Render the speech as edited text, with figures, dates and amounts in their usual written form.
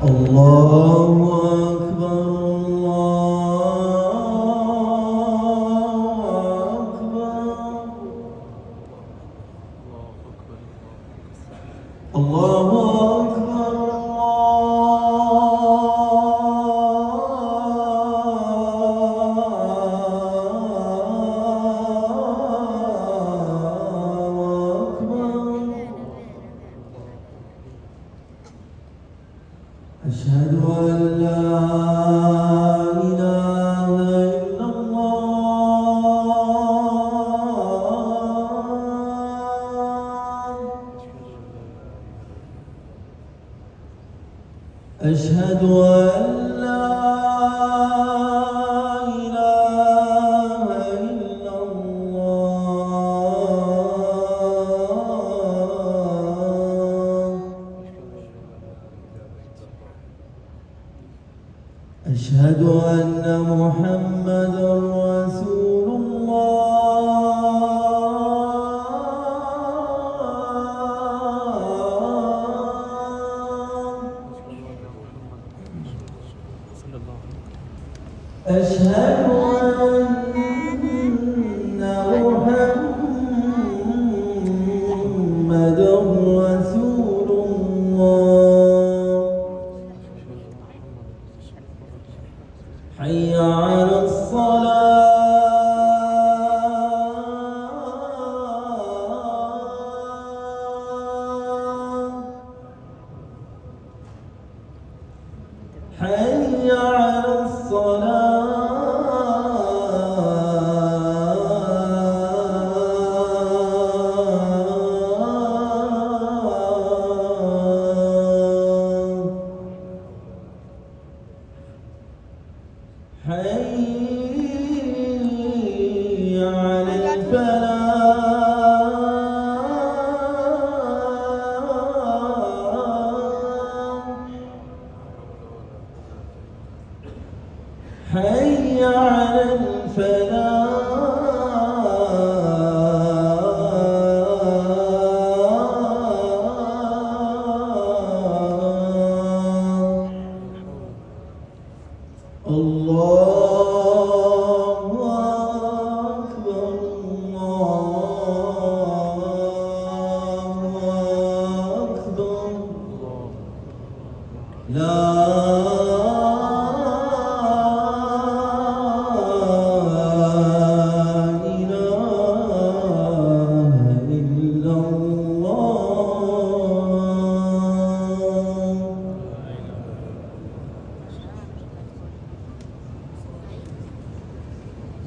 الله أكبر الله أكبر أشهد أن لا إله إلا الله أشهد أن لا إله إلا الله أشهد أن محمدًا رسول الله أشهد أن محمدًا رسول الله حي على الصلاة حي على الصلاة حي على الفلاح حي على الفلاح الله أكبر الله أكبر لا